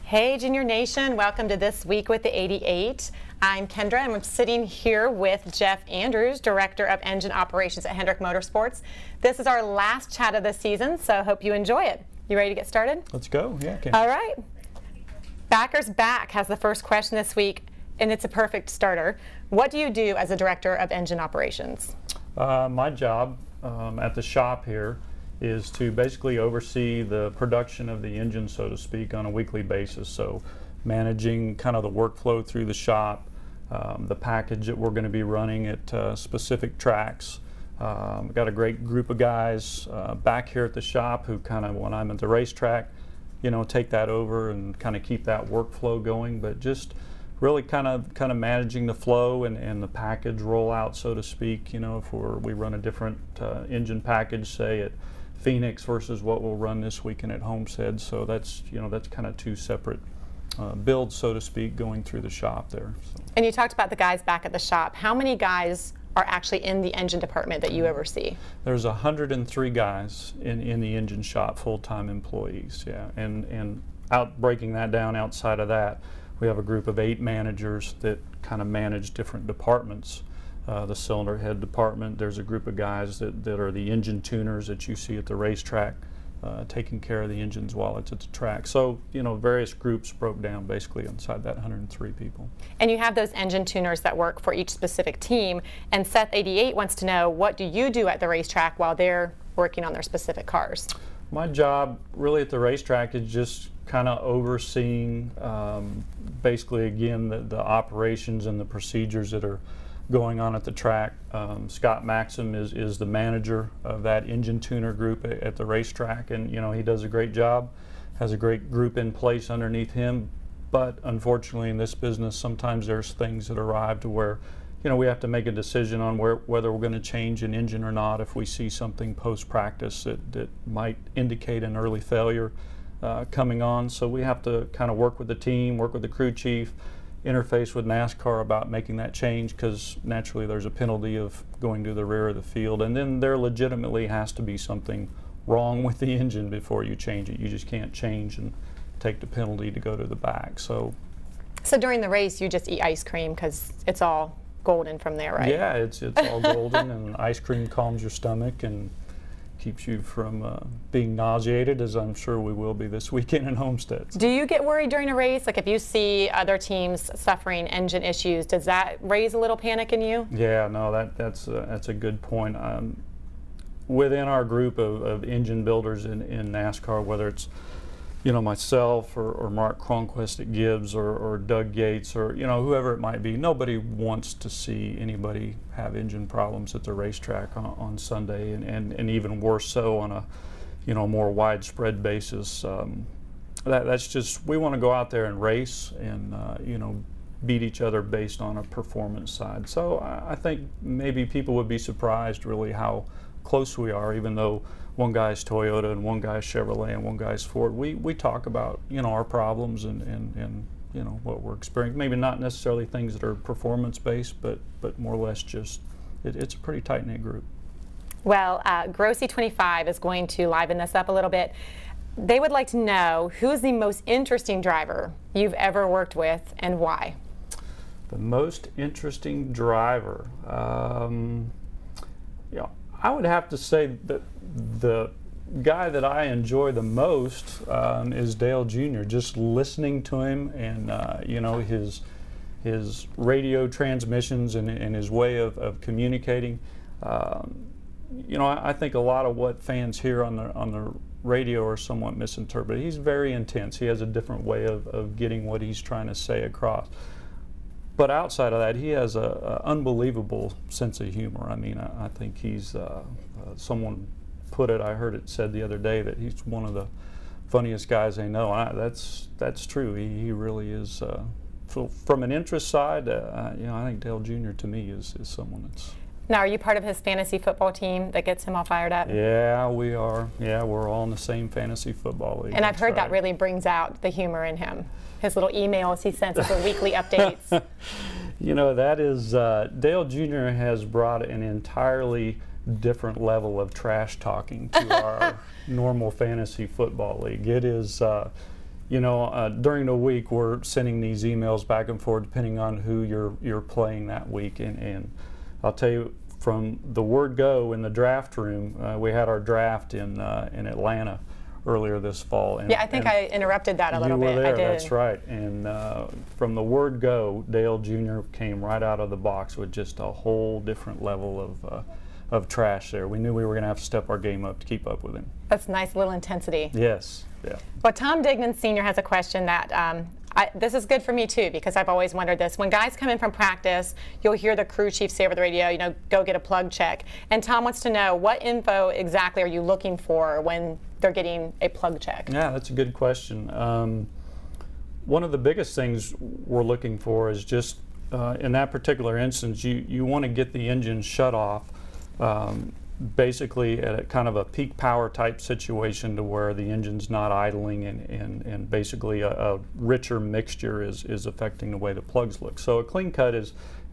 Hey Junior Nation, welcome to This Week with the 88. I'm Kendra and I'm sitting here with Jeff Andrews, Director of Engine Operations at Hendrick Motorsports. This is our last chat of the season, so I hope you enjoy it. You ready to get started? Let's go, yeah. All right. Backers Back has the first question this week, and it's a perfect starter. What do you do as a Director of Engine Operations? My job at the shop here is to basically oversee the production of the engine, so to speak, on a weekly basis. So managing kind of the workflow through the shop, the package that we're going to be running at specific tracks. We've got a great group of guys back here at the shop who kind of, when I'm at the racetrack, you know, take that over and kind of keep that workflow going, but just really kind of managing the flow and the package rollout, so to speak. You know, if we run a different engine package, say at Phoenix versus what we'll run this weekend at Homestead. So that's, you know, that's kind of two separate builds, so to speak, going through the shop there. So. And you talked about the guys back at the shop. How many guys are actually in the engine department that you oversee? There's 103 guys in the engine shop, full-time employees, yeah. And breaking that down outside of that, we have a group of 8 managers that kind of manage different departments. The cylinder head department, there's a group of guys that are the engine tuners that you see at the racetrack, taking care of the engines while it's at the track. So, you know, various groups broke down basically inside that 103 people. And you have those engine tuners that work for each specific team. And Seth 88 wants to know, what do you do at the racetrack while they're working on their specific cars? My job really at the racetrack is just kind of overseeing basically, again, the operations and the procedures that are going on at the track. Scott Maxim is the manager of that engine tuner group at the racetrack, and you know, he does a great job, has a great group in place underneath him. But unfortunately in this business, sometimes there's things that arrive to where, you know, we have to make a decision on whether we're going to change an engine or not if we see something post-practice that might indicate an early failure coming on. So we have to kind of work with the team, work with the crew chief, interface with NASCAR about making that change, because naturally there's a penalty of going to the rear of the field, and then there legitimately has to be something wrong with the engine before you change it. You just can't change and take the penalty to go to the back. So during the race you just eat ice cream because it's all golden from there, right? Yeah, it's all golden, and ice cream calms your stomach and keeps you from being nauseated, as I'm sure we will be this weekend in Homestead. Do you get worried during a race? Like if you see other teams suffering engine issues, does that raise a little panic in you? Yeah, no, that's a good point. Within our group of engine builders in NASCAR, whether it's, you know, myself or Mark Cronquist at Gibbs or Doug Gates or, you know, whoever it might be, nobody wants to see anybody have engine problems at the racetrack on Sunday, and even worse so on a, you know, more widespread basis. That's just, we want to go out there and race and, you know, beat each other based on a performance side. So I think maybe people would be surprised really how close we are, even though one guy's Toyota and one guy's Chevrolet and one guy's Ford. We talk about, you know, our problems and you know, what we're experiencing. Maybe not necessarily things that are performance based, but more or less just, it's a pretty tight-knit group. Well, Grossi 25 is going to liven this up a little bit. They would like to know, who's the most interesting driver you've ever worked with and why? The most interesting driver, yeah, I would have to say that the guy that I enjoy the most is Dale Jr. Just listening to him and you know, his radio transmissions and his way of communicating. You know, I think a lot of what fans hear on the radio are somewhat misinterpreted. He's very intense. He has a different way of getting what he's trying to say across. But outside of that, he has an unbelievable sense of humor. I mean, I think he's, someone put it, I heard it said the other day, that he's one of the funniest guys they know. That's true. He really is. So from an interest side, you know, I think Dale Jr. to me is someone that's. Now, are you part of his fantasy football team that gets him all fired up? Yeah, we are. Yeah, we're all in the same fantasy football league. And I've heard that really brings out the humor in him. His little emails he sends us with weekly updates. You know, that is, Dale Jr. has brought an entirely different level of trash talking to our normal fantasy football league. It is, you know, during the week we're sending these emails back and forth depending on who you're playing that week, and I'll tell you, from the word go in the draft room, we had our draft in Atlanta earlier this fall. Yeah, I think I interrupted that a little bit. You were there, I did. that's right. And from the word go, Dale Jr. came right out of the box with just a whole different level of trash there. We knew we were going to have to step our game up to keep up with him. That's nice little intensity. Yes, yeah. Well, Tom Dignan Sr. has a question that this is good for me too, because I've always wondered this. When guys come in from practice, you'll hear the crew chief say over the radio, you know, go get a plug check. And Tom wants to know, what info exactly are you looking for when they're getting a plug check? Yeah, that's a good question. One of the biggest things we're looking for is just, in that particular instance, you want to get the engine shut off basically at a kind of a peak power type situation to where the engine's not idling, and basically a richer mixture is affecting the way the plugs look. So a clean cut is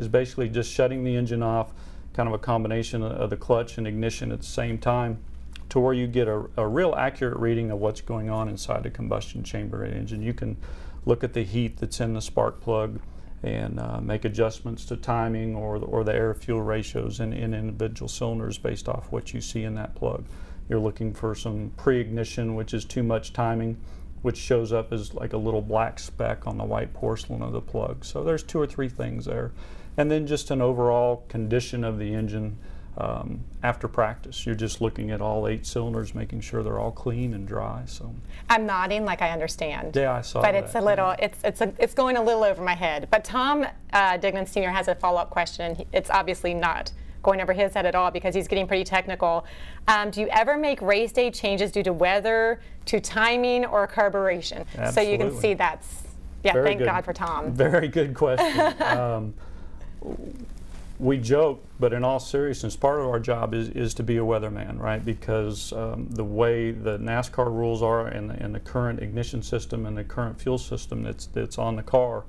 basically just shutting the engine off, kind of a combination of the clutch and ignition at the same time, to where you get a real accurate reading of what's going on inside the combustion chamber engine. You can look at the heat that's in the spark plug and make adjustments to timing or the air-fuel ratios in individual cylinders based off what you see in that plug. You're looking for some pre-ignition, which is too much timing, which shows up as like a little black speck on the white porcelain of the plug. So there's 2 or 3 things there. And then just an overall condition of the engine after practice. You're just looking at all 8 cylinders, making sure they're all clean and dry. So I'm nodding like I understand. Yeah, I saw that. But it's a little, it's going a little over my head. But Tom Dignan Sr. has a follow-up question. It's obviously not going over his head at all because he's getting pretty technical. Do you ever make race day changes due to weather, to timing, or carburation? Absolutely. So you can see that's, yeah, Very thank good. God for Tom. Very good question. We joke, but in all seriousness, part of our job is to be a weatherman, right? Because the way the NASCAR rules are and the current ignition system and the current fuel system that's on the car,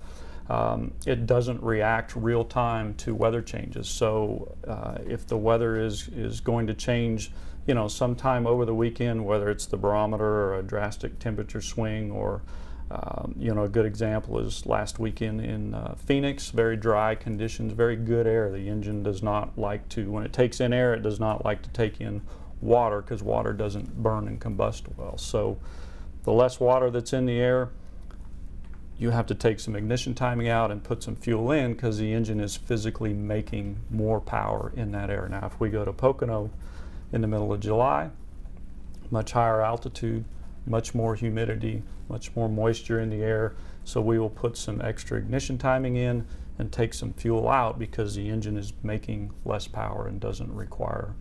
it doesn't react real time to weather changes. So if the weather is going to change, you know, sometime over the weekend, whether it's the barometer or a drastic temperature swing, or you know, a good example is last weekend in Phoenix, very dry conditions, very good air. The engine does not like to, when it takes in air, it does not like to take in water because water doesn't burn and combust well. So the less water that's in the air, you have to take some ignition timing out and put some fuel in because the engine is physically making more power in that air. Now, if we go to Pocono in the middle of July, much higher altitude, much more humidity, much more moisture in the air, so we will put some extra ignition timing in and take some fuel out because the engine is making less power and doesn't require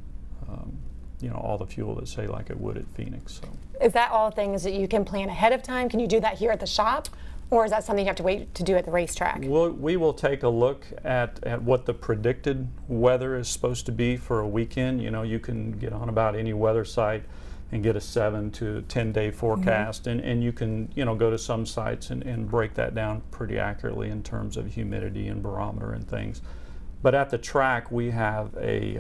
you know, all the fuel that, say, like it would at Phoenix. So Is that all things that you can plan ahead of time? Can you do that here at the shop? Or is that something you have to wait to do at the racetrack? we will take a look at what the predicted weather is supposed to be for a weekend. You know, you can get on about any weather site and get a 7 to 10-day forecast, and you can, you know, go to some sites and break that down pretty accurately in terms of humidity and barometer and things. But at the track, we have a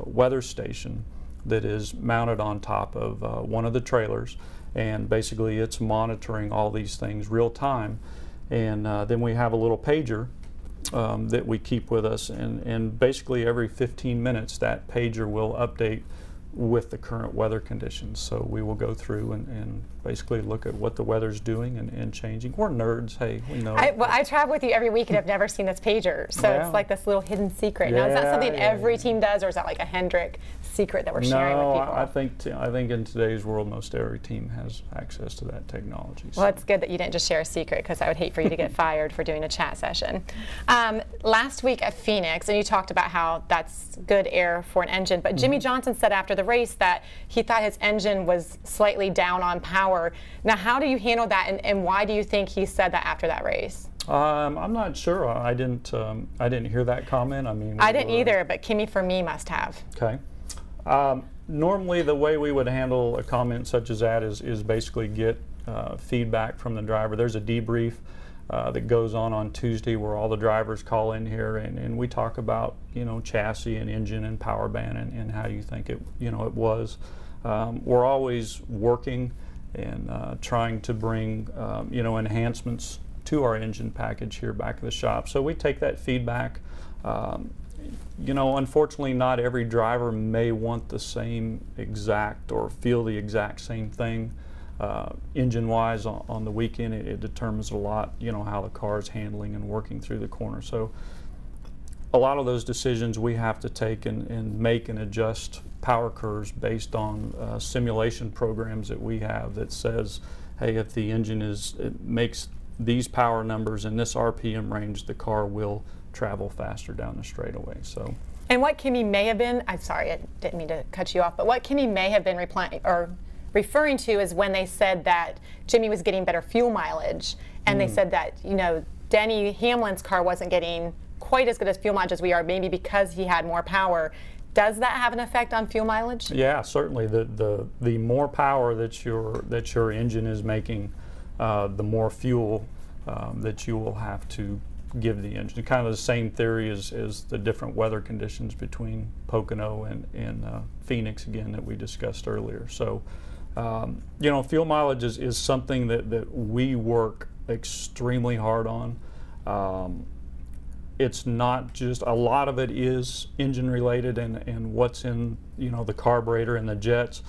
weather station that is mounted on top of one of the trailers, and basically it's monitoring all these things real time. And then we have a little pager that we keep with us, and basically every 15 minutes that pager will update with the current weather conditions. So we will go through and basically look at what the weather's doing and changing. We're nerds, hey, we know. Well, I travel with you every week and I've never seen this pager, so it's like this little hidden secret. Now, is that something every team does, or is that like a Hendrick secret that we're sharing with people? I think in today's world, most every team has access to that technology. Well, it's good that you didn't just share a secret, because I would hate for you to get fired for doing a chat session. Last week at Phoenix, and you talked about how that's good air for an engine, but Jimmie Johnson said after the race that he thought his engine was slightly down on power. Now, how do you handle that, and why do you think he said that after that race? I'm not sure. I didn't hear that comment. I mean, I didn't either, but Kimmy for me must have. Okay. Normally, the way we would handle a comment such as that is basically get feedback from the driver. There's a debrief that goes on Tuesday where all the drivers call in here, and we talk about, you know, chassis and engine and power band and how you think it, you know, it was. We're always working trying to bring you know, enhancements to our engine package here back at the shop. So we take that feedback. You know, unfortunately, not every driver may want the same exact or feel the exact same thing. Engine-wise, on the weekend, it determines a lot, you know, how the car is handling and working through the corner. So a lot of those decisions we have to take and make and adjust power curves based on simulation programs that we have that says, hey, if the engine it makes these power numbers in this RPM range, the car will travel faster down the straightaway. So. And what Kimi may have been, I'm sorry, I didn't mean to cut you off, but what Kimi may have been referring to is when they said that Jimmy was getting better fuel mileage, and they said that, you know, Denny Hamlin's car wasn't getting quite as good as fuel mileage as we are, maybe because he had more power. Does that have an effect on fuel mileage? Yeah, certainly. The more power that your engine is making, the more fuel that you will have to give the engine. Kind of the same theory as the different weather conditions between Pocono and Phoenix, again, that we discussed earlier. So, you know, fuel mileage is something that we work extremely hard on. It's not just, a lot of it is engine related and what's in, you know, the carburetor and the jets,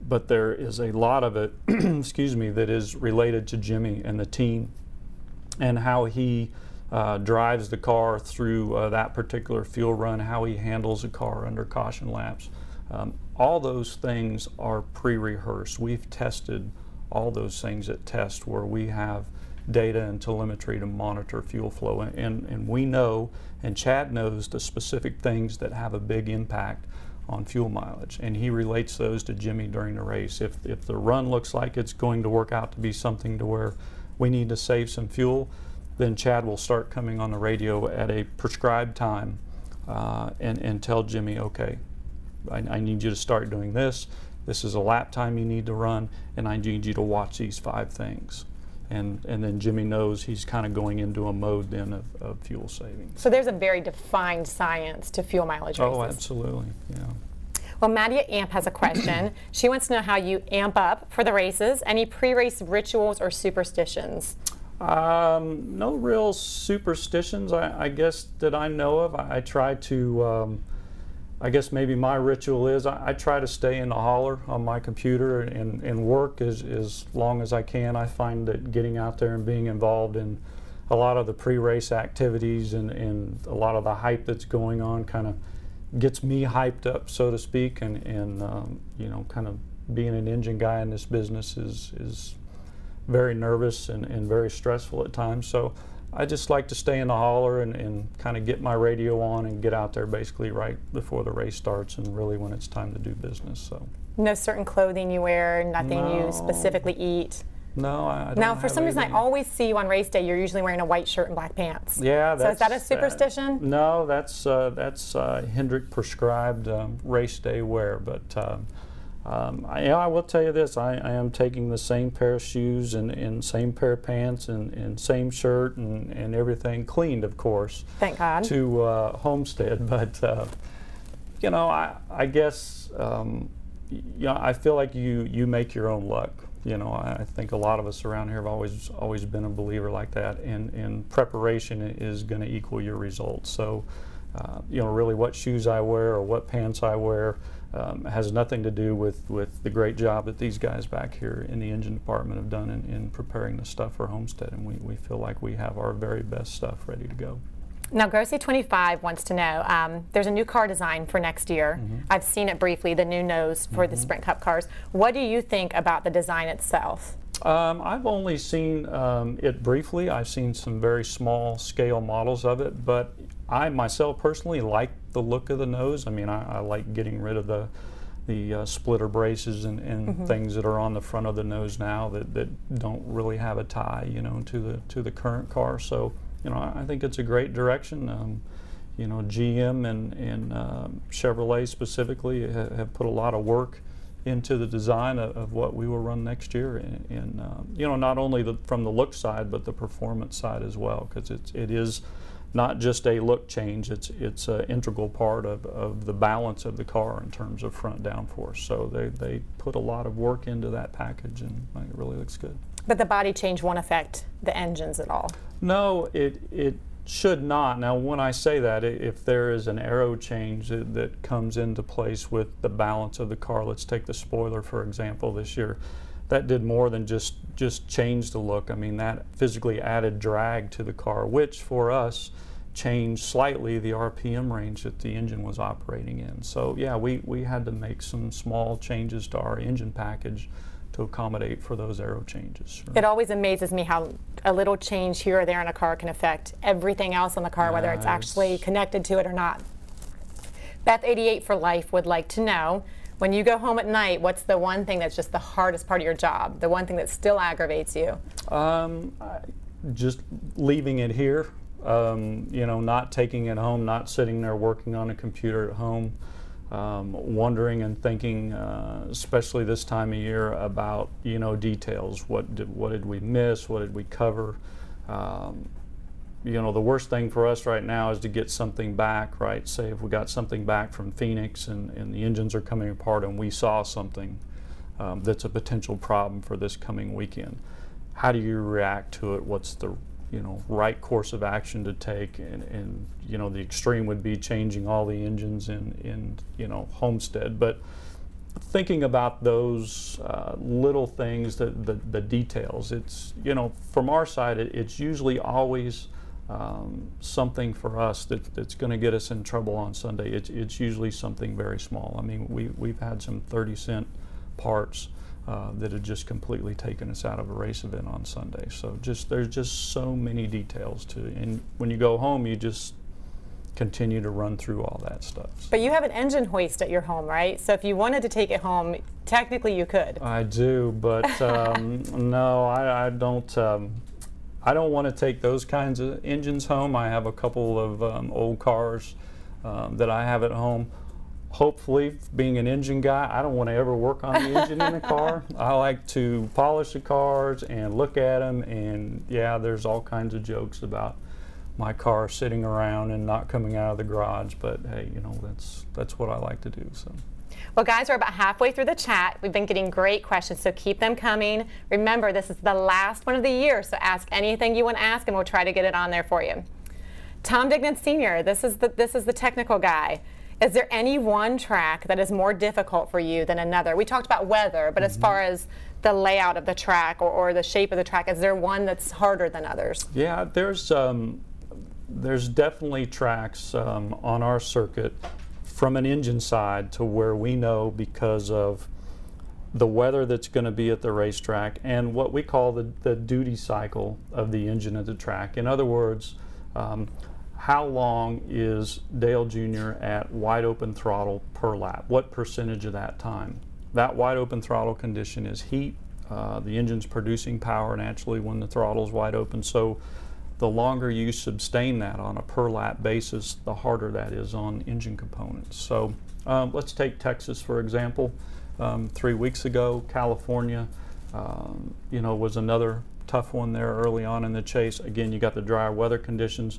but there is a lot of it, excuse me, that is related to Jimmy and the team and how he drives the car through that particular fuel run, how he handles the car under caution laps. All those things are pre-rehearsed. We've tested all those things at test where we have data and telemetry to monitor fuel flow, and we know, and Chad knows, the specific things that have a big impact on fuel mileage, and he relates those to Jimmy during the race. If the run looks like it's going to work out to be something to where we need to save some fuel, then Chad will start coming on the radio at a prescribed time and tell Jimmy, okay, I need you to start doing this. This is a lap time you need to run, and I need you to watch these 5 things. And then Jimmy knows he's kind of going into a mode then of fuel saving. So there's a very defined science to fuel mileage races. Oh, absolutely, yeah. Well, Maddie at AMP has a question. She wants to know how you amp up for the races. Any pre-race rituals or superstitions? No real superstitions, I guess, that I know of. I try to, I guess maybe my ritual is I try to stay in the holler on my computer and work as long as I can. I find that getting out there and being involved in a lot of the pre-race activities and a lot of the hype that's going on kind of gets me hyped up, so to speak, and you know, kind of being an engine guy in this business is very nervous and very stressful at times. So I just like to stay in the holler and kind of get my radio on and get out there basically right before the race starts and really when it's time to do business. So no certain clothing you wear, nothing you specifically eat? No, I don't. Now, for some reason, I always see you on race day. You're usually wearing a white shirt and black pants. Yeah, so is that a superstition? No, that's Hendrick prescribed race day wear. But I will tell you this: I am taking the same pair of shoes and same pair of pants and same shirt and everything cleaned, of course. Thank God. To Homestead, but you know, I guess you know, I feel like you make your own luck. You know, I think a lot of us around here have always been a believer like that, and preparation is going to equal your results. So, you know, really what shoes I wear or what pants I wear has nothing to do with the great job that these guys back here in the engine department have done in preparing the stuff for Homestead, and we feel like we have our very best stuff ready to go. Now, Grossi25 wants to know, there's a new car design for next year. I've seen it briefly, the new nose for the Sprint Cup cars. What do you think about the design itself? I've only seen it briefly. I've seen some very small scale models of it, but I myself personally like the look of the nose. I mean, I like getting rid of the splitter braces and things that are on the front of the nose now that don't really have a tie, you know, to the current car. So, you know, I think it's a great direction. You know, GM and Chevrolet specifically have put a lot of work into the design of what we will run next year, and you know, not only from the look side but the performance side as well, because it is not just a look change, it's an integral part of the balance of the car in terms of front downforce. So they put a lot of work into that package, and it really looks good. But the body change won't affect the engines at all? No, it should not. Now, when I say that, if there is an aero change that comes into place with the balance of the car, let's take the spoiler for example this year, that did more than just change the look. I mean, that physically added drag to the car, which for us changed slightly the RPM range that the engine was operating in. So yeah, we had to make some small changes to our engine package to accommodate for those aero changes. Sure. It always amazes me how a little change here or there in a car can affect everything else on the car, whether it's actually connected to it or not. Beth88 for Life would like to know, when you go home at night, what's the one thing that's just the hardest part of your job, the one thing that still aggravates you? Just leaving it here, you know, not taking it home, not sitting there working on a computer at home. Wondering and thinking, especially this time of year, about, you know, details. What did we miss? What did we cover? You know, the worst thing for us right now is to get something back, right? Say if we got something back from Phoenix and the engines are coming apart and we saw something that's a potential problem for this coming weekend. How do you react to it? What's the, you know, right course of action to take? And you know, the extreme would be changing all the engines in you know, Homestead. But thinking about those little things, the details, it's, you know, from our side, it's usually always something for us that's going to get us in trouble on Sunday. It's usually something very small. I mean, we've had some 30-cent parts that had just completely taken us out of a race event on Sunday. So there's just so many details to it. And when you go home, you just continue to run through all that stuff. But you have an engine hoist at your home, right? So if you wanted to take it home, technically you could. I do, but no, I don't. I don't want to take those kinds of engines home. I have a couple of old cars that I have at home. Hopefully, being an engine guy, I don't want to ever work on the engine in the car. I like to polish the cars and look at them, and yeah, there's all kinds of jokes about my car sitting around and not coming out of the garage, but hey, you know, that's what I like to do. So. Well, guys, we're about halfway through the chat. We've been getting great questions, so keep them coming. Remember, this is the last one of the year, so ask anything you want to ask, and we'll try to get it on there for you. Tom Dignan Sr., this is the technical guy. Is there any one track that is more difficult for you than another? We talked about weather, but as far as the layout of the track or the shape of the track, is there one that's harder than others? Yeah, there's definitely tracks on our circuit from an engine side to where we know, because of the weather that's going to be at the racetrack and what we call the duty cycle of the engine at the track. In other words, how long is Dale Jr. at wide open throttle per lap? What percentage of that time? That wide open throttle condition is heat. The engine's producing power naturally when the throttle's wide open. So the longer you sustain that on a per lap basis, the harder that is on engine components. So let's take Texas for example. 3 weeks ago, California, you know, was another tough one there early on in the chase. Again, you got the dry weather conditions.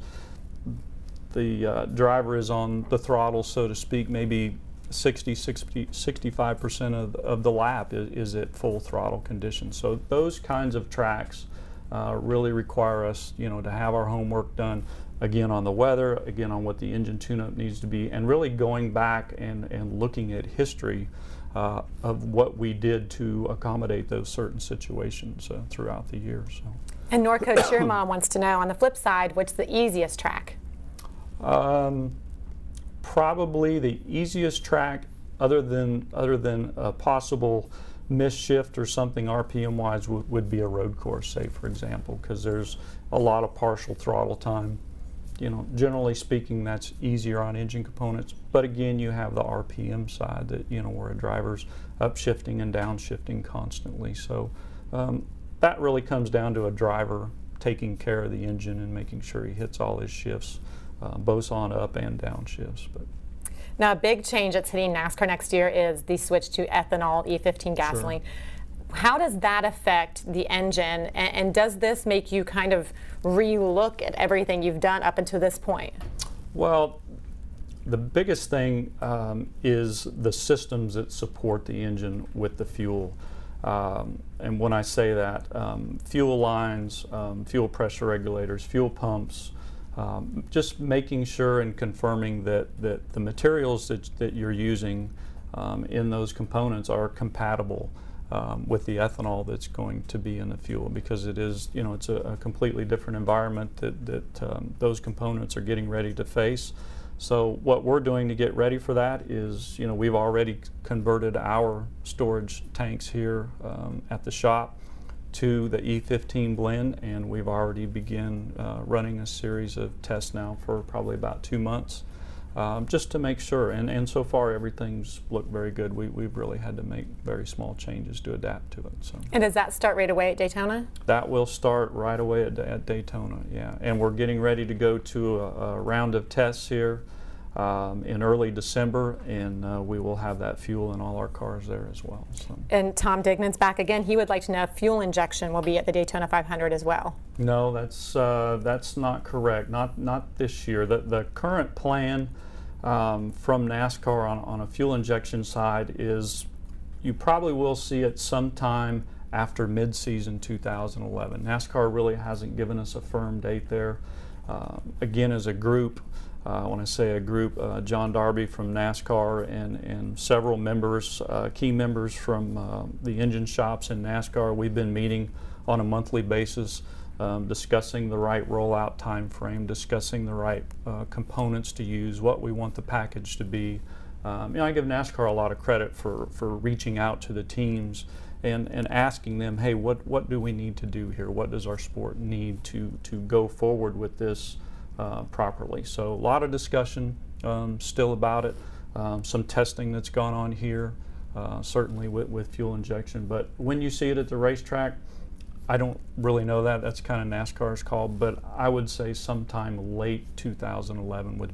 The driver is on the throttle, so to speak, maybe 65% of the lap is at full throttle conditions. So those kinds of tracks really require us, you know, to have our homework done, again on the weather, again on what the engine tune-up needs to be, and really going back and looking at history of what we did to accommodate those certain situations throughout the year. So. And Norco Cheermon wants to know, on the flip side, what's the easiest track? Probably the easiest track, other than a possible missed shift or something RPM wise, would be a road course, say for example, because there's a lot of partial throttle time. You know, generally speaking, that's easier on engine components, but again, you have the RPM side that, you know, where a driver's upshifting and downshifting constantly. So that really comes down to a driver taking care of the engine and making sure he hits all his shifts, both on up and down shifts. But now, a big change that's hitting NASCAR next year is the switch to ethanol E15 gasoline. Sure. How does that affect the engine, and does this make you kind of re-look at everything you've done up until this point? Well, the biggest thing is the systems that support the engine with the fuel. And when I say that, fuel lines, fuel pressure regulators, fuel pumps, just making sure and confirming that the materials that you're using in those components are compatible with the ethanol that's going to be in the fuel, because it is, it's a completely different environment that those components are getting ready to face. So what we're doing to get ready for that is, we've already converted our storage tanks here at the shop to the E15 blend, and we've already begun running a series of tests now for probably about 2 months, just to make sure. And so far everything's looked very good. We've really had to make very small changes to adapt to it. So. And does that start right away at Daytona? That will start right away at Daytona, yeah. And we're getting ready to go to a round of tests here in early December, and we will have that fuel in all our cars there as well. So. And Tom Digman's back again. He would like to know if fuel injection will be at the Daytona 500 as well. No, that's not correct. Not this year. The current plan from NASCAR on a fuel injection side is you probably will see it sometime after mid-season 2011. NASCAR really hasn't given us a firm date there. Again, as a group, when I say a group, John Darby from NASCAR and several members, key members from the engine shops in NASCAR, we've been meeting on a monthly basis, discussing the right rollout time frame, discussing the right components to use, what we want the package to be. I give NASCAR a lot of credit for reaching out to the teams and asking them, hey, what do we need to do here? What does our sport need to go forward with this properly? So a lot of discussion still about it, some testing that's gone on here, certainly with fuel injection. But when you see it at the racetrack, I don't really know that. That's kind of NASCAR's call, but I would say sometime late 2011 would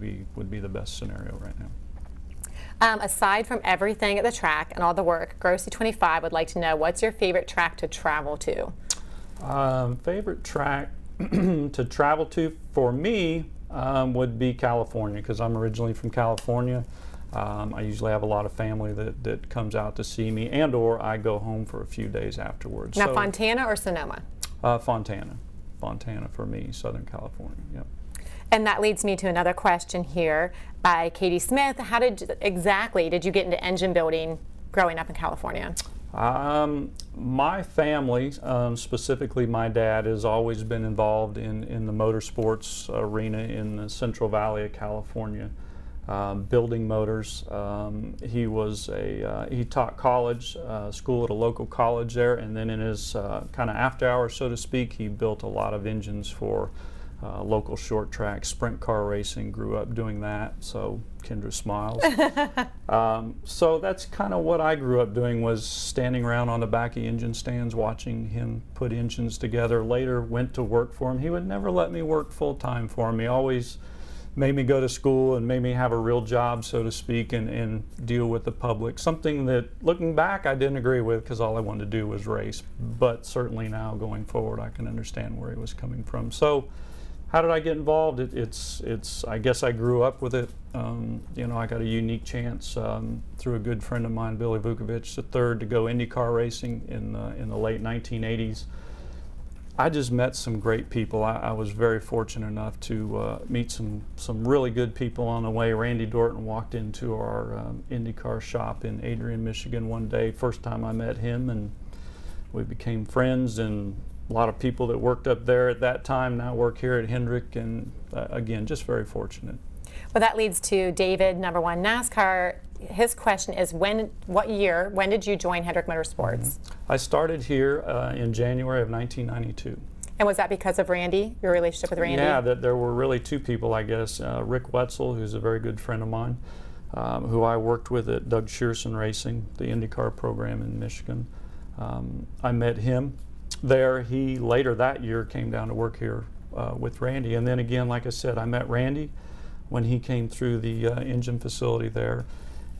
be the best scenario right now. Aside from everything at the track and all the work, Grossi25 would like to know, what's your favorite track to travel to? Favorite track to travel to for me would be California, because I'm originally from California. I usually have a lot of family that comes out to see me, and or I go home for a few days afterwards. Now, so, Fontana or Sonoma? Fontana for me, Southern California, yep. And that leads me to another question here by Katie Smith. How exactly did you get into engine building growing up in California? My family, specifically my dad, has always been involved in the motorsports arena in the Central Valley of California, building motors. He taught college, school at a local college there, and then in his kind of after hours, so to speak, he built a lot of engines for local short track sprint car racing. Grew up doing that, so Kendra smiles. So that's kind of what I grew up doing, was standing around on the back of engine stands watching him put engines together. Later went to work for him. He would never let me work full-time for him. He always made me go to school and made me have a real job, so to speak, and deal with the public. Something that, looking back, I didn't agree with, because all I wanted to do was race. But certainly now, going forward, I can understand where he was coming from. So how did I get involved? I guess I grew up with it. I got a unique chance through a good friend of mine, Billy Vukovich III, to go IndyCar racing in the late 1980s. I just met some great people. I was very fortunate enough to meet some really good people on the way. Randy Dorton walked into our IndyCar shop in Adrian, Michigan one day. First time I met him, and we became friends. And a lot of people that worked up there at that time now work here at Hendrick, and again, just very fortunate. Well, that leads to David, number one NASCAR. His question is, when did you join Hendrick Motorsports? I started here in January of 1992. And was that because of Randy, your relationship with Randy? Yeah, there were really two people, I guess. Rick Wetzel, who's a very good friend of mine, who I worked with at Doug Shearson Racing, the IndyCar program in Michigan. I met him there. He later that year came down to work here with Randy. And then again, like I said, I met Randy when he came through the engine facility there.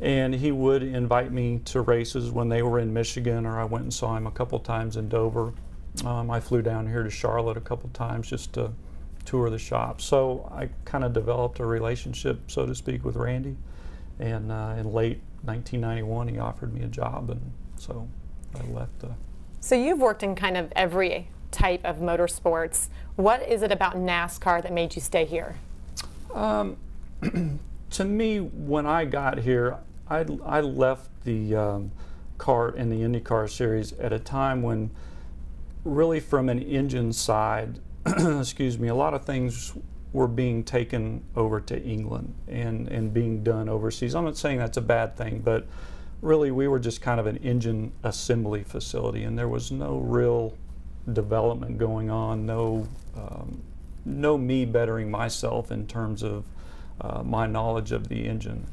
And he would invite me to races when they were in Michigan, or I went and saw him a couple times in Dover. I flew down here to Charlotte a couple times just to tour the shop. So I kind of developed a relationship, so to speak, with Randy. And in late 1991, he offered me a job, and so I left. So you've worked in kind of every type of motorsports. What is it about NASCAR that made you stay here? To me, when I got here, I left the kart in the IndyCar series at a time when, really from an engine side, excuse me, a lot of things were being taken over to England and being done overseas. I'm not saying that's a bad thing, but really we were just kind of an engine assembly facility, and there was no real development going on, no me bettering myself in terms of my knowledge of the engine.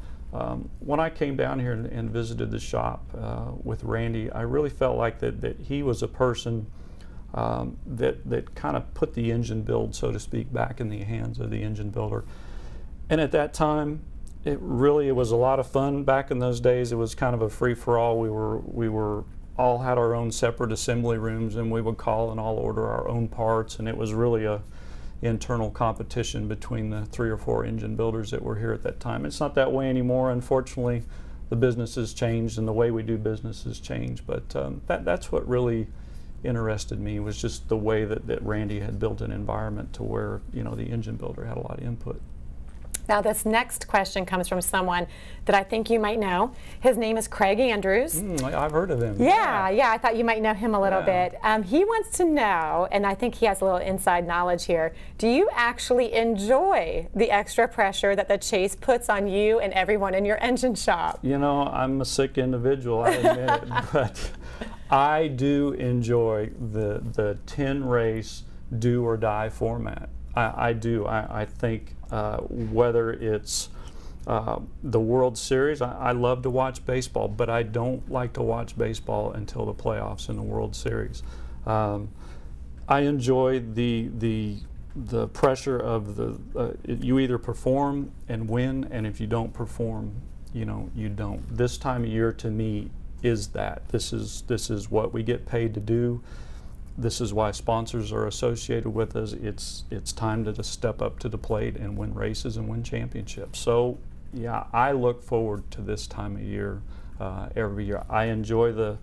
When I came down here and visited the shop with Randy, I really felt like that he was a person that kind of put the engine build, so to speak, back in the hands of the engine builder. And at that time, it was a lot of fun back in those days. It was kind of a free-for-all. We were all had our own separate assembly rooms, and we would call and all order our own parts, and it was really a internal competition between the 3 or 4 engine builders that were here at that time. It's not that way anymore, unfortunately. The business has changed and the way we do business has changed, but that's what really interested me, was just the way that Randy had built an environment to where, you know, the engine builder had a lot of input. Now this next question comes from someone that I think you might know. His name is Craig Andrews. I've heard of him. Yeah, I thought you might know him a little bit. He wants to know, and I think he has a little inside knowledge here, do you actually enjoy the extra pressure that the chase puts on you and everyone in your engine shop? You know, I'm a sick individual, I admit it, but I do enjoy the 10 race do or die format. I do. I think whether it's the World Series, I love to watch baseball, but I don't like to watch baseball until the playoffs in the World Series. I enjoy the pressure of you either perform and win, and if you don't perform, you know, you don't. This time of year to me is that. This is what we get paid to do. This is why sponsors are associated with us. It's time to just step up to the plate and win races and win championships. So yeah, I look forward to this time of year every year. I enjoy the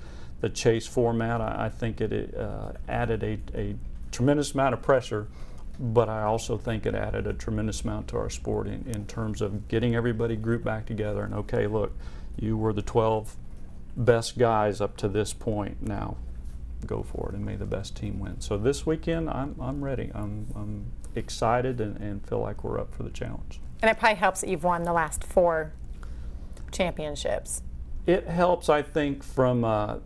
chase format. I think it added a tremendous amount of pressure, but I also think it added a tremendous amount to our sport in terms of getting everybody grouped back together and, okay, look, you were the 12 best guys up to this point. Now go for it and may the best team win. So this weekend, I'm ready. I'm excited and feel like we're up for the challenge. And it probably helps that you've won the last 4 championships. It helps, I think, from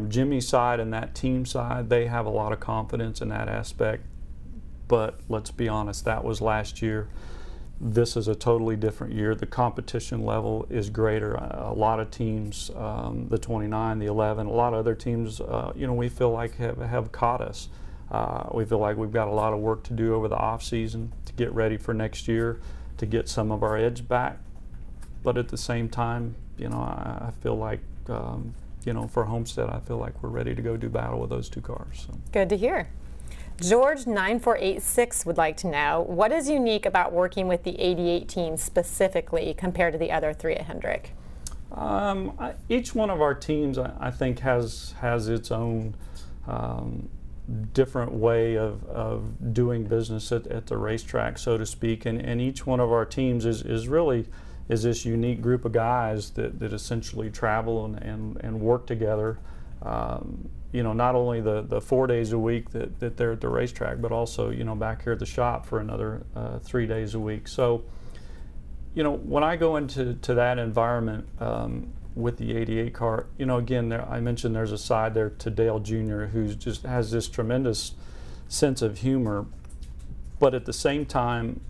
Jimmy's side and that team side. They have a lot of confidence in that aspect. But let's be honest, that was last year. This is a totally different year. The competition level is greater. A lot of teams, the 29, the 11, a lot of other teams, you know, we feel like have caught us. We feel like we've got a lot of work to do over the off season to get ready for next year, to get some of our edge back. But at the same time, you know, I feel like, you know, for Homestead, I feel like we're ready to go do battle with those 2 cars. So. Good to hear. George 9486 would like to know, what is unique about working with the 88 team specifically compared to the other 3 at Hendrick? Each one of our teams, I think, has its own different way of doing business at the racetrack, so to speak. And each one of our teams is really this unique group of guys that essentially travel and work together. You know, not only the 4 days a week that they're at the racetrack, but also, you know, back here at the shop for another 3 days a week. So, you know, when I go into that environment with the 88 car, you know, again, I mentioned there's a side there to Dale Jr. who just has this tremendous sense of humor, but at the same time,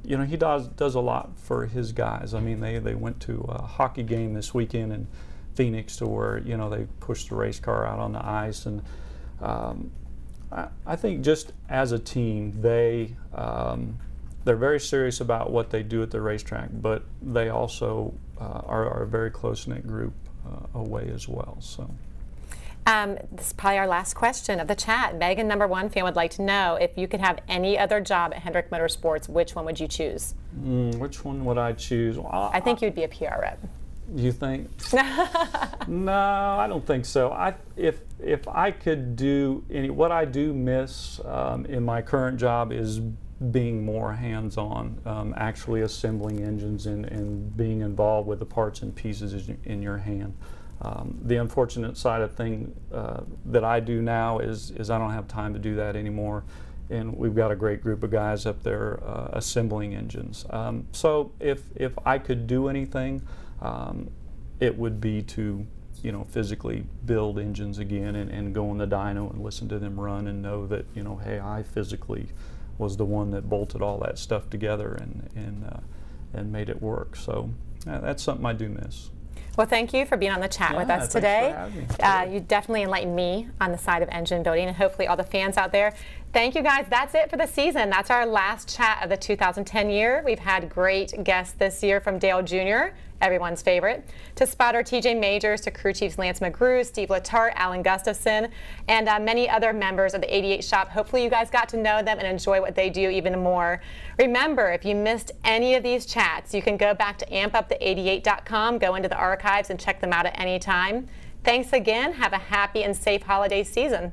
you know, he does a lot for his guys. I mean, they went to a hockey game this weekend and Phoenix to where, you know, they pushed the race car out on the ice, and I think just as a team, they they're very serious about what they do at the racetrack, but they also are a very close-knit group away as well. So. This is probably our last question of the chat. Megan, #1 fan, would like to know if you could have any other job at Hendrick Motorsports, which one would you choose? Which one would I choose? Well, I think you'd be a PR rep. You think? No, I don't think so. If I could do what I do miss in my current job is being more hands-on, actually assembling engines and being involved with the parts and pieces in your hand. The unfortunate side of thing that I do now is I don't have time to do that anymore, and we've got a great group of guys up there assembling engines. So if I could do anything, it would be to physically build engines again and go in the dyno and listen to them run and know that hey, I physically was the one that bolted all that stuff together and made it work. So that's something I do miss. Well, thank you for being on the chat with us today. You definitely enlightened me on the side of engine building, and hopefully all the fans out there. Thank you, guys. That's it for the season. That's our last chat of the 2010 year. We've had great guests this year, from Dale Jr., everyone's favorite, to spotter TJ Majors, to crew chiefs Lance McGrew, Steve Letarte, Alan Gustafson, and many other members of the 88 shop. Hopefully you guys got to know them and enjoy what they do even more. Remember, if you missed any of these chats, you can go back to ampupthe88.com, go into the archives and check them out at any time. Thanks again. Have a happy and safe holiday season.